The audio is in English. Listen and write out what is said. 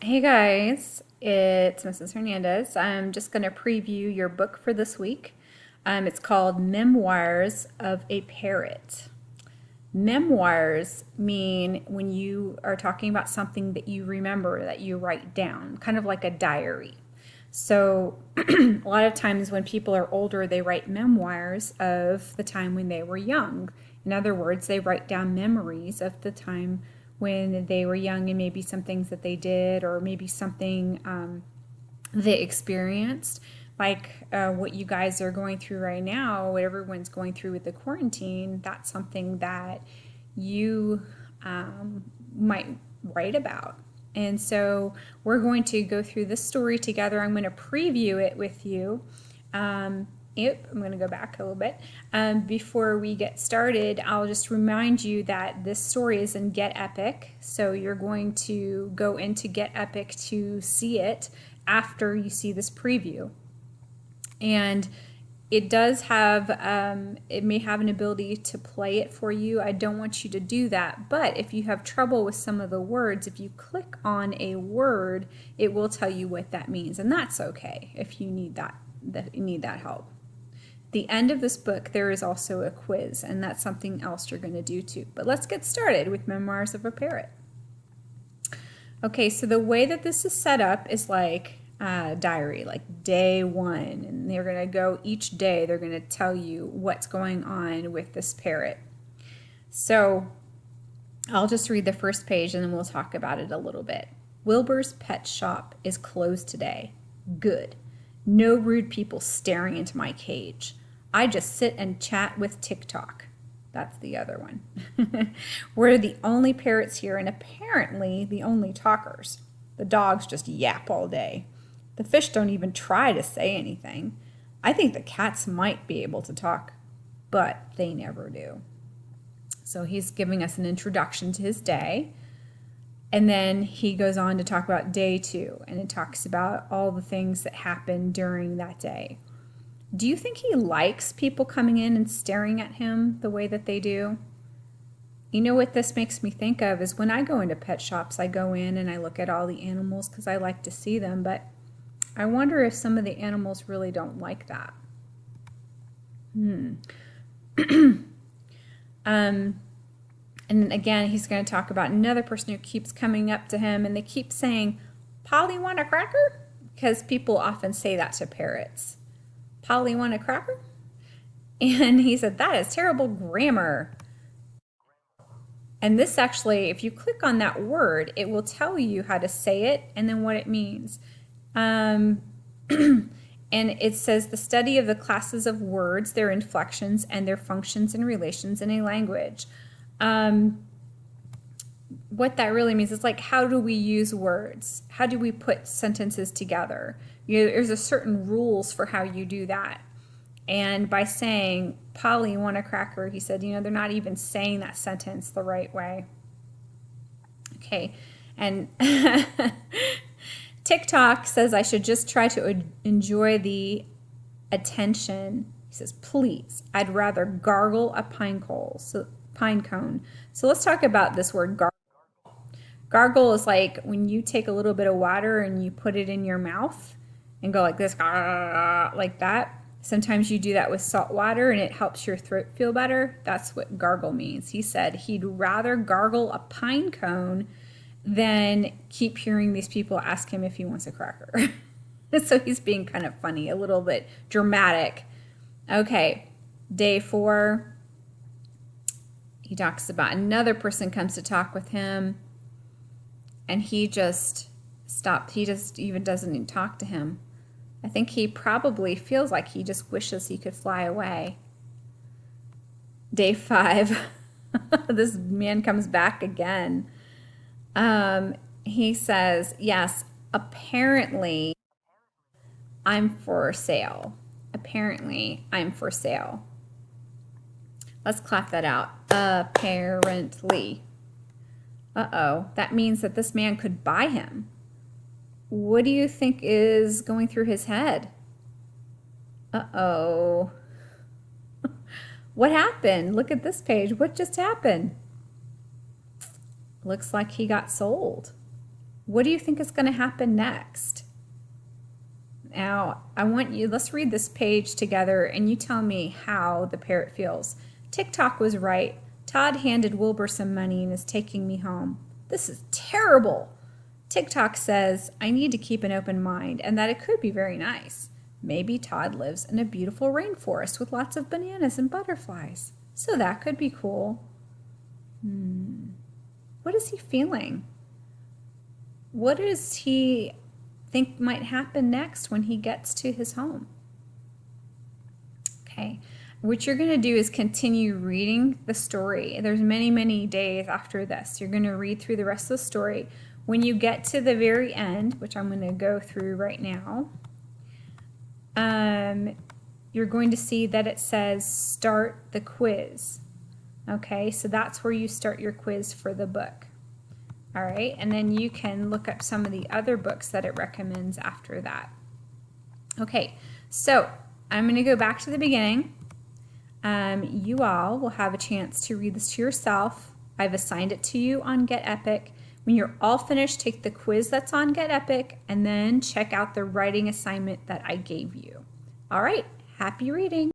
Hey guys, it's Mrs. Hernandez. I'm just going to preview your book for this week. It's called Memoirs of a Parrot. Memoirs mean when you are talking about something that you remember, that you write down, kind of like a diary. So, a lot of times when people are older, they write memoirs of the time when they were young. In other words, they write down memories of the time when they were young and maybe some things that they did or maybe something they experienced, like what you guys are going through right now, what everyone's going through with the quarantine. That's something that you might write about. And so we're going to go through this story together. I'm going to preview it with you. I'm going to go back a little bit. Before we get started, I'll just remind you that this story is in Get Epic. So you're going to go into Get Epic to see it after you see this preview. And it does have, it may have an ability to play it for you. I don't want you to do that. But if you have trouble with some of the words, if you click on a word, it will tell you what that means. And that's okay if you need that help. The end of this book, there is also a quiz, and that's something else you're going to do too. But let's get started with Memoirs of a Parrot. Okay, so the way that this is set up is like a diary, like day one, and they're going to go each day, they're going to tell you what's going on with this parrot. So I'll just read the first page and then we'll talk about it a little bit. Wilbur's pet shop is closed today. Good. No rude people staring into my cage. I just sit and chat with TikTok. That's the other one. We're the only parrots here and apparently the only talkers. The dogs just yap all day. The fish don't even try to say anything. I think the cats might be able to talk, but they never do. So he's giving us an introduction to his day. And then he goes on to talk about day two, and it talks about all the things that happened during that day. Do you think he likes people coming in and staring at him the way that they do? You know what this makes me think of is when I go into pet shops, I go in and I look at all the animals because I like to see them, but I wonder if some of the animals really don't like that. And again, he's going to talk about another person who keeps coming up to him and they keep saying, Polly, want a cracker? Because people often say that to parrots. Polly, want a cracker? And he said, that is terrible grammar. And this actually, if you click on that word, it will tell you how to say it and then what it means. And it says the study of the classes of words, their inflections, and their functions and relations in a language. What that really means is like, how do we use words? How do we put sentences together? There's a certain rules for how you do that. And by saying, Polly, want a cracker, he said, they're not even saying that sentence the right way. Okay, and TikTok says I should just try to enjoy the attention. He says, please, I'd rather gargle a pine cone. So let's talk about this word gargle. Gargle is like when you take a little bit of water and you put it in your mouth and go like this, like that. Sometimes you do that with salt water and it helps your throat feel better. That's what gargle means. He said he'd rather gargle a pine cone than keep hearing these people ask him if he wants a cracker. So he's being kind of funny, a little bit dramatic. Okay, day 4. He talks about another person comes to talk with him and he just stopped. He just even doesn't even talk to him. I think he probably feels like he just wishes he could fly away. Day 5, this man comes back again. He says, yes, apparently I'm for sale. Apparently I'm for sale. Let's clap that out. Apparently. Uh-oh, that means that this man could buy him. What do you think is going through his head? Uh-oh. What happened? Look at this page. What just happened? Looks like he got sold. What do you think is going to happen next? Now, let's read this page together and you tell me how the parrot feels. TikTok was right. Todd handed Wilbur some money and is taking me home. This is terrible. TikTok says I need to keep an open mind and that it could be very nice. Maybe Todd lives in a beautiful rainforest with lots of bananas and butterflies. So that could be cool. What is he feeling? What does he think might happen next when he gets to his home? Okay, what you're going to do is continue reading the story. There's many days after this. You're going to read through the rest of the story. When you get to the very end, which I'm going to go through right now, you're going to see that it says start the quiz. Okay, so that's where you start your quiz for the book. All right, and then you can look up some of the other books that it recommends after that. Okay, so I'm going to go back to the beginning. You all will have a chance to read this to yourself. I've assigned it to you on Get Epic. When you're all finished, take the quiz that's on Get Epic and then check out the writing assignment that I gave you. All right, happy reading.